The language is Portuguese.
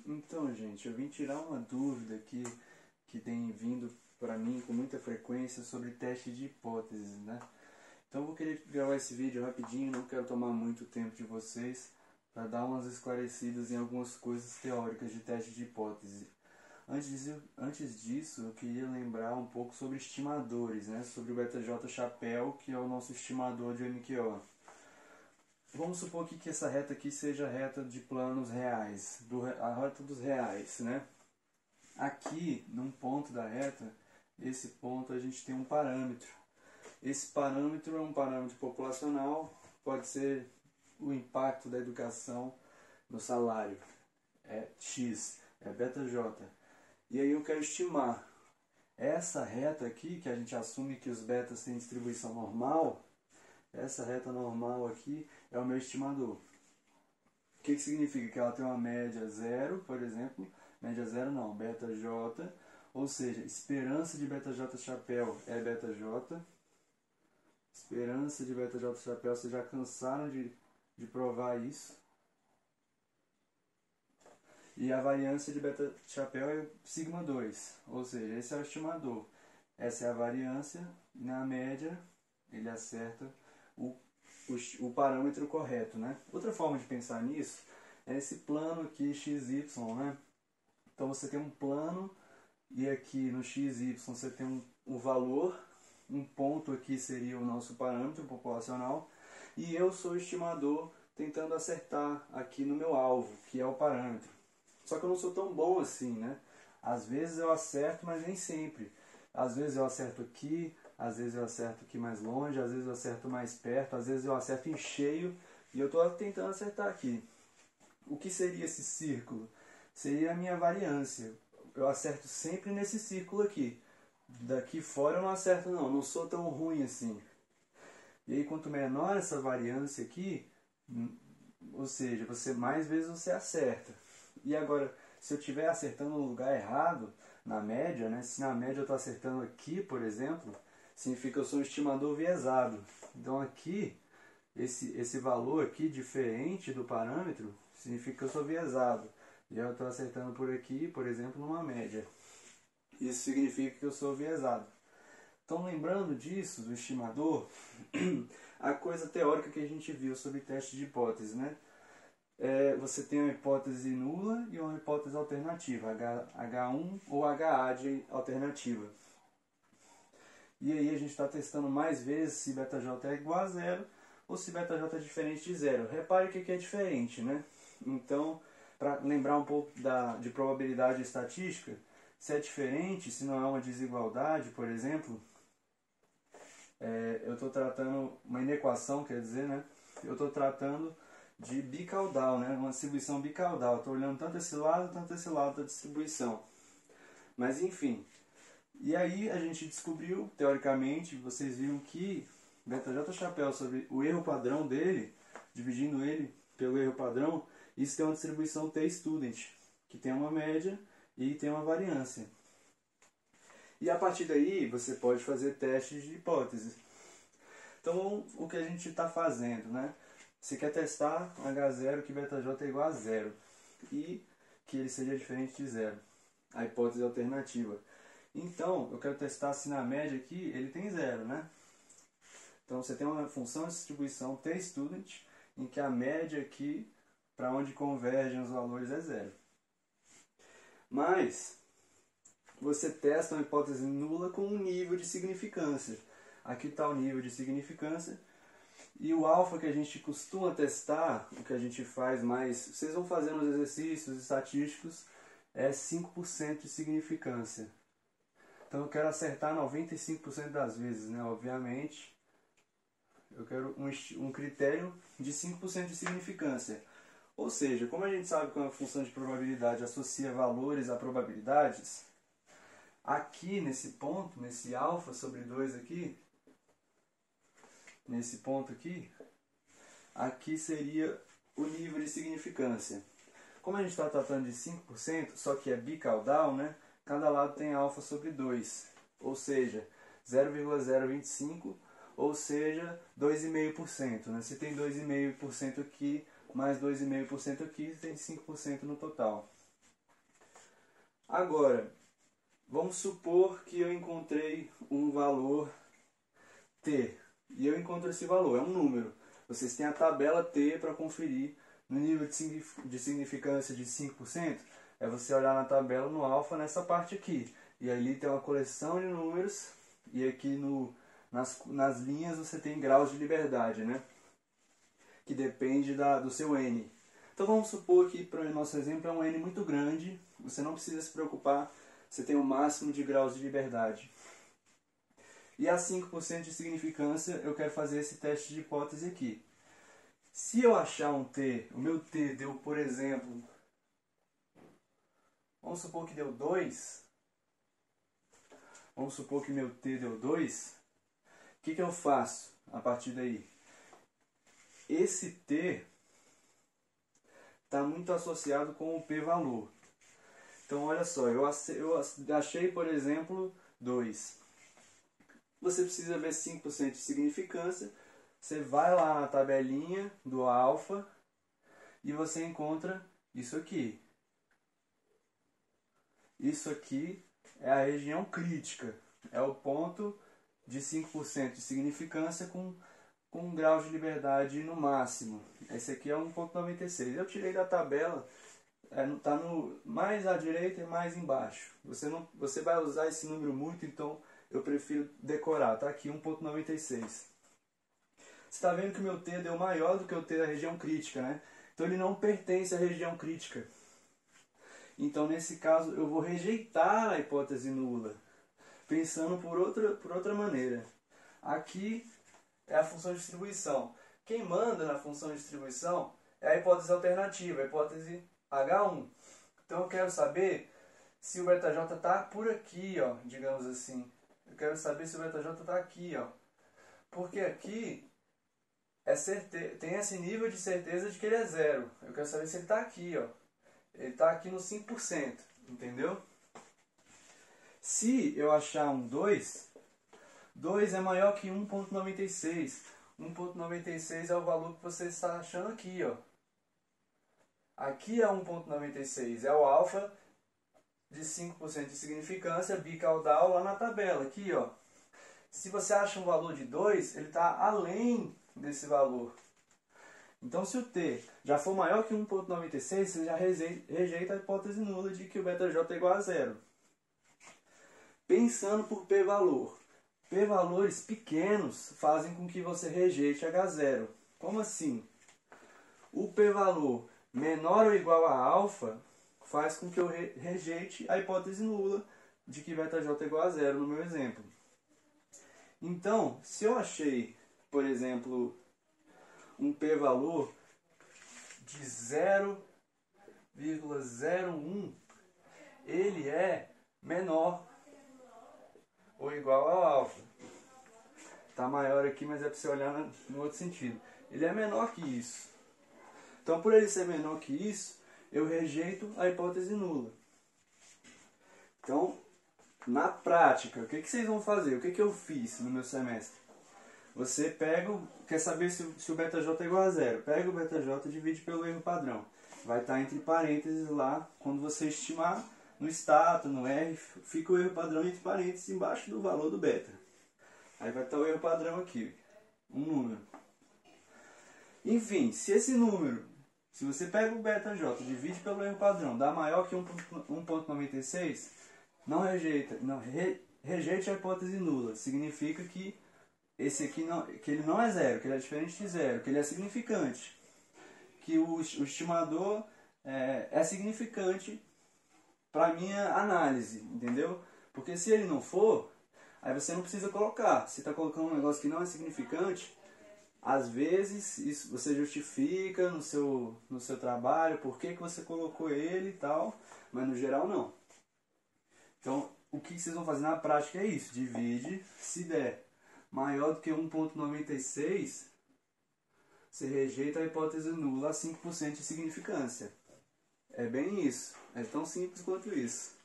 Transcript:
Então, gente, eu vim tirar uma dúvida que tem vindo para mim com muita frequência sobre teste de hipóteses, né? Então eu vou querer gravar esse vídeo rapidinho, não quero tomar muito tempo de vocês, para dar umas esclarecidas em algumas coisas teóricas de teste de hipótese. Antes disso, eu queria lembrar um pouco sobre estimadores, né? Sobre o BetaJ Chapéu, que é o nosso estimador de MQO. Vamos supor que essa reta aqui seja a reta de planos reais, a reta dos reais, né? Aqui, num ponto da reta, esse ponto a gente tem um parâmetro. Esse parâmetro é um parâmetro populacional, pode ser o impacto da educação no salário, é X, é beta-J. E aí eu quero estimar essa reta aqui, que a gente assume que os betas têm distribuição normal, essa reta normal aqui é o meu estimador. O que significa? Que ela tem uma média zero, por exemplo, média zero não, beta-J, ou seja, esperança de beta-J chapéu é beta-J, esperança de beta-J chapéu, vocês já cansaram de provar isso. E a variância de beta chapéu é sigma 2, ou seja, esse é o estimador. Essa é a variância, e na média ele acerta o parâmetro correto, né? Outra forma de pensar nisso é esse plano aqui XY, né? Então você tem um plano e aqui no XY você tem um valor, um ponto aqui seria o nosso parâmetro populacional e eu sou o estimador tentando acertar aqui no meu alvo, que é o parâmetro. Só que eu não sou tão bom assim, né? Às vezes eu acerto, mas nem sempre. Às vezes eu acerto aqui, às vezes eu acerto aqui mais longe, às vezes eu acerto mais perto, às vezes eu acerto em cheio e eu estou tentando acertar aqui. O que seria esse círculo? Seria a minha variância. Eu acerto sempre nesse círculo aqui. Daqui fora eu não acerto não sou tão ruim assim. E aí quanto menor essa variância aqui, ou seja, mais vezes você acerta. E agora, se eu estiver acertando no lugar errado, na média, né? Se na média eu estou acertando aqui, por exemplo, significa que eu sou um estimador viesado. Então aqui, esse valor aqui diferente do parâmetro, significa que eu sou viesado. E eu estou acertando por aqui, por exemplo, numa média. Isso significa que eu sou viesado. Então, lembrando disso, do estimador, a coisa teórica que a gente viu sobre teste de hipótese, né? Você tem uma hipótese nula e uma hipótese alternativa, H1 ou HA de alternativa. E aí a gente está testando mais vezes se beta-J é igual a zero ou se beta-J é diferente de zero. Repare o que é diferente, né? Então, para lembrar um pouco de probabilidade estatística, se é diferente, se não é uma desigualdade, por exemplo, eu estou tratando uma inequação, quer dizer, né? Eu estou tratando de bicaudal, né? Uma distribuição bicaudal. Estou olhando tanto esse lado da distribuição. Mas enfim. E aí a gente descobriu, teoricamente, vocês viram que beta-J chapéu sobre o erro padrão dele, dividindo ele pelo erro padrão, isso tem uma distribuição t-student, que tem uma média e tem uma variância. E a partir daí você pode fazer testes de hipóteses. Então o que a gente está fazendo, né? Você quer testar H0 que beta-J é igual a zero e que ele seja diferente de zero, a hipótese alternativa. Então, eu quero testar se na média aqui ele tem zero, né? Então você tem uma função de distribuição t-student em que a média aqui, para onde convergem os valores, é zero. Mas você testa uma hipótese nula com um nível de significância. Aqui está o nível de significância. E o alfa que a gente costuma testar, o que a gente faz mais, vocês vão fazendo os exercícios estatísticos, é 5% de significância. Então eu quero acertar 95% das vezes, né? Obviamente, eu quero um critério de 5% de significância. Ou seja, como a gente sabe que uma função de probabilidade associa valores a probabilidades, aqui nesse ponto, nesse alfa sobre 2 aqui, nesse ponto aqui, aqui seria o nível de significância. Como a gente está tratando de 5%, só que é bicaudal, né? Cada lado tem alfa sobre 2, ou seja, 0,025, ou seja, 2,5%. Né? Se tem 2,5% aqui, mais 2,5% aqui, tem 5% no total. Agora, vamos supor que eu encontrei um valor T. E eu encontro esse valor, é um número. Vocês têm a tabela T para conferir no nível de significância de 5%. É você olhar na tabela no alfa nessa parte aqui. E ali tem uma coleção de números. E aqui nas linhas você tem graus de liberdade, né? Que depende do seu N. Então vamos supor que para o nosso exemplo é um N muito grande. Você não precisa se preocupar. Você tem o máximo de graus de liberdade. E a 5% de significância, eu quero fazer esse teste de hipótese aqui. Se eu achar um T, o meu T deu, por exemplo, vamos supor que deu 2. Vamos supor que meu T deu 2. O que eu faço a partir daí? Esse T está muito associado com o p-valor. Então, olha só, eu achei, por exemplo, 2. Você precisa ver 5% de significância. Você vai lá na tabelinha do alfa e você encontra isso aqui. Isso aqui é a região crítica. É o ponto de 5% de significância com um grau de liberdade no máximo. Esse aqui é 1,96. Eu tirei da tabela, está mais à direita e mais embaixo. Você vai usar esse número muito, então eu prefiro decorar. Está aqui 1,96. Você está vendo que o meu T deu maior do que o T da região crítica, né? Então ele não pertence à região crítica. Então nesse caso eu vou rejeitar a hipótese nula, pensando por outra maneira. Aqui é a função de distribuição. Quem manda na função de distribuição é a hipótese alternativa, a hipótese H1. Então eu quero saber se o ΔJ está por aqui, ó, digamos assim. Eu quero saber se o ΔJ está aqui, ó. Porque aqui tem esse nível de certeza de que ele é zero. Eu quero saber se ele está aqui, ó. Ele está aqui no 5%, entendeu? Se eu achar um 2, 2 é maior que 1,96. 1,96 é o valor que você está achando aqui, ó. Aqui é 1,96, é o alfa de 5% de significância bicaudal lá na tabela, aqui, ó. Se você acha um valor de 2, ele está além desse valor. Então, se o T já for maior que 1,96, você já rejeita a hipótese nula de que o ΔJ é igual a zero. Pensando por p-valor. P-valores pequenos fazem com que você rejeite H0. Como assim? O p-valor menor ou igual a alfa faz com que eu rejeite a hipótese nula de que ΔJ é igual a zero no meu exemplo. Então, se eu achei, por exemplo, um p-valor de 0,01, ele é menor ou igual ao alfa. Está maior aqui, mas é para você olhar no outro sentido. Ele é menor que isso. Então, por ele ser menor que isso, eu rejeito a hipótese nula. Então, na prática, o que vocês vão fazer? O que eu fiz no meu semestre? Você quer saber se o ΔJ é igual a zero. Pega o ΔJ e divide pelo erro padrão. Vai estar entre parênteses lá, quando você estimar no stato, no R, fica o erro padrão entre parênteses embaixo do valor do beta. Aí vai estar o erro padrão aqui, um número. Enfim, se esse número, se você pega o ΔJ e divide pelo erro padrão, dá maior que 1,96, não rejeite a hipótese nula. Significa que esse aqui que ele não é zero, que ele é diferente de zero, que ele é significante. Que o estimador é significante para a minha análise, entendeu? Porque se ele não for, aí você não precisa colocar. Se está colocando um negócio que não é significante, às vezes isso você justifica no seu trabalho, por que você colocou ele e tal, mas no geral não. Então, o que vocês vão fazer na prática é isso, divide, se der maior do que 1,96, você rejeita a hipótese nula a 5% de significância. É bem isso, é tão simples quanto isso.